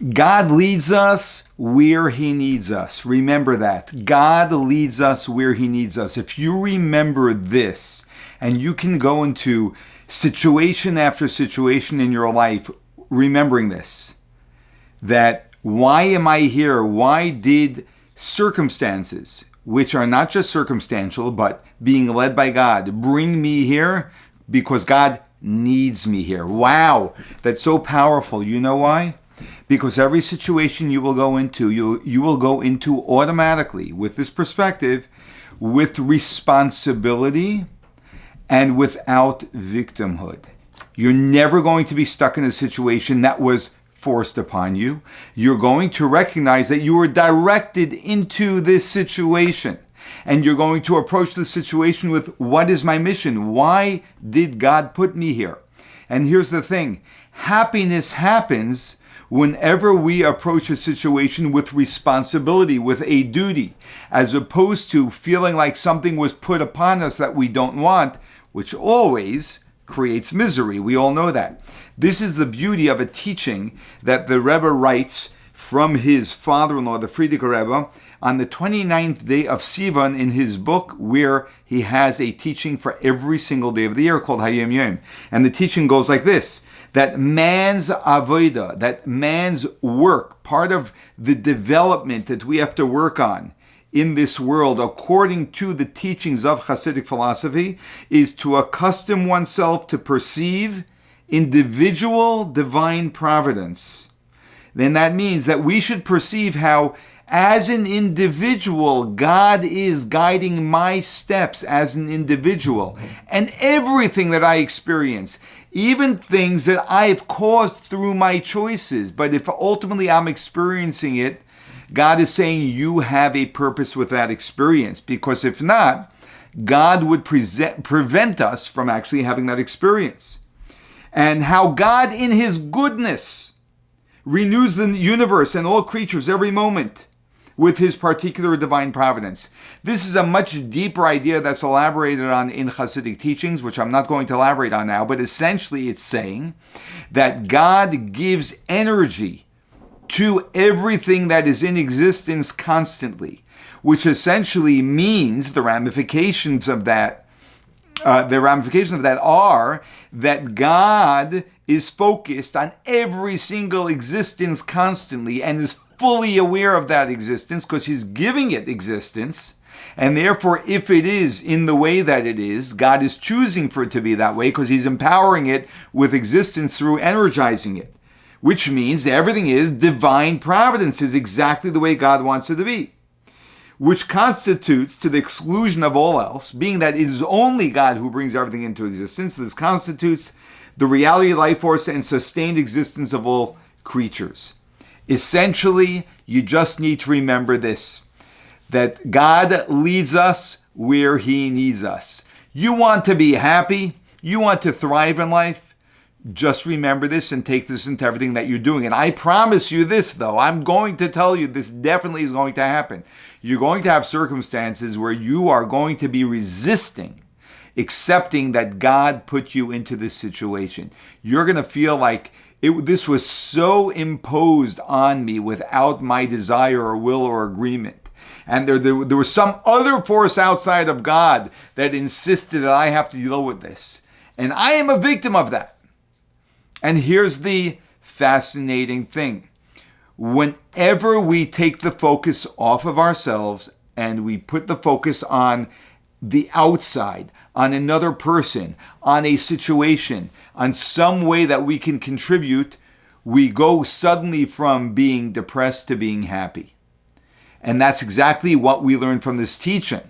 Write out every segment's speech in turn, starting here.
God leads us where he needs us. Remember that. God leads us where he needs us. If you remember this, and you can go into situation after situation in your life remembering this, that why am I here? Why did circumstances, which are not just circumstantial, but being led by God, bring me here? Because God needs me here. Wow, that's so powerful. You know why? Because every situation you will go into, you will go into automatically with this perspective, with responsibility and without victimhood. You're never going to be stuck in a situation that was forced upon you. You're going to recognize that you were directed into this situation. And you're going to approach the situation with, what is my mission? Why did God put me here? And here's the thing. Happiness happens whenever we approach a situation with responsibility, with a duty, as opposed to feeling like something was put upon us that we don't want, which always creates misery. We all know that. This is the beauty of a teaching that the Rebbe writes from his father-in-law, the Frierdiker Rebbe, on the 29th day of Sivan in his book, where he has a teaching for every single day of the year called Hayom Yom. And the teaching goes like this, that man's avodah, that man's work, part of the development that we have to work on in this world, according to the teachings of Hasidic philosophy, is to accustom oneself to perceive individual divine providence. Then that means that we should perceive how, as an individual, God is guiding my steps as an individual. And everything that I experience, even things that I've caused through my choices, but if ultimately I'm experiencing it, God is saying you have a purpose with that experience. Because if not, God would prevent us from actually having that experience. And how God in his goodness renews the universe and all creatures every moment with his particular divine providence. This is a much deeper idea that's elaborated on in Hasidic teachings, which I'm not going to elaborate on now, but essentially it's saying that God gives energy to everything that is in existence constantly, which essentially means the ramifications of that are that God is focused on every single existence constantly and is fully aware of that existence because he's giving it existence. And therefore, if it is in the way that it is, God is choosing for it to be that way because he's empowering it with existence through energizing it, which means everything is divine providence, is exactly the way God wants it to be, which constitutes, to the exclusion of all else, being that it is only God who brings everything into existence, this constitutes the reality, life force, and sustained existence of all creatures. Essentially, you just need to remember this, that God leads us where he needs us. You want to be happy? You want to thrive in life? Just remember this and take this into everything that you're doing. And I promise you this, though. I'm going to tell you this definitely is going to happen. You're going to have circumstances where you are going to be resisting accepting that God put you into this situation. You're going to feel like this was so imposed on me without my desire or will or agreement. And there was some other force outside of God that insisted that I have to deal with this. And I am a victim of that. And here's the fascinating thing. Whenever we take the focus off of ourselves and we put the focus on the outside, on another person, on a situation, on some way that we can contribute, we go suddenly from being depressed to being happy. And that's exactly what we learned from this teaching.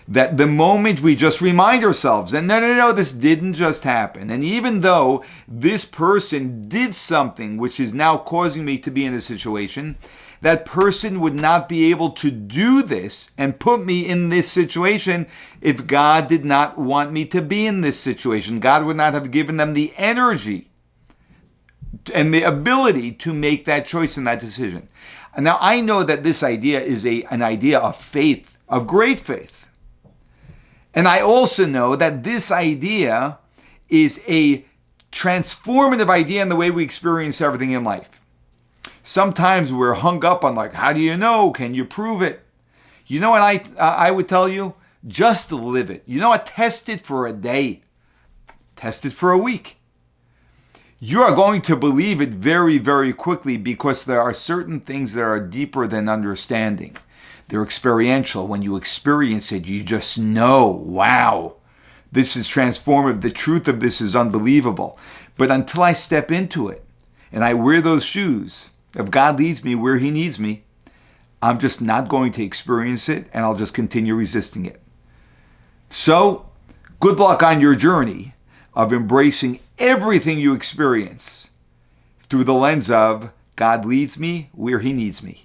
That the moment we just remind ourselves, and no, this didn't just happen. And even though this person did something which is now causing me to be in a situation, that person would not be able to do this and put me in this situation if God did not want me to be in this situation. God would not have given them the energy and the ability to make that choice and that decision. And now I know that this idea is an idea of faith, of great faith. And I also know that this idea is a transformative idea in the way we experience everything in life. Sometimes we're hung up on like, how do you know? Can you prove it? You know what I would tell you? Just live it. You know what? Test it for a day. Test it for a week. You are going to believe it very, very quickly because there are certain things that are deeper than understanding. They're experiential. When you experience it, you just know, wow, this is transformative. The truth of this is unbelievable. But until I step into it and I wear those shoes, if God leads me where he needs me, I'm just not going to experience it, and I'll just continue resisting it. So, good luck on your journey of embracing everything you experience through the lens of God leads me where he needs me.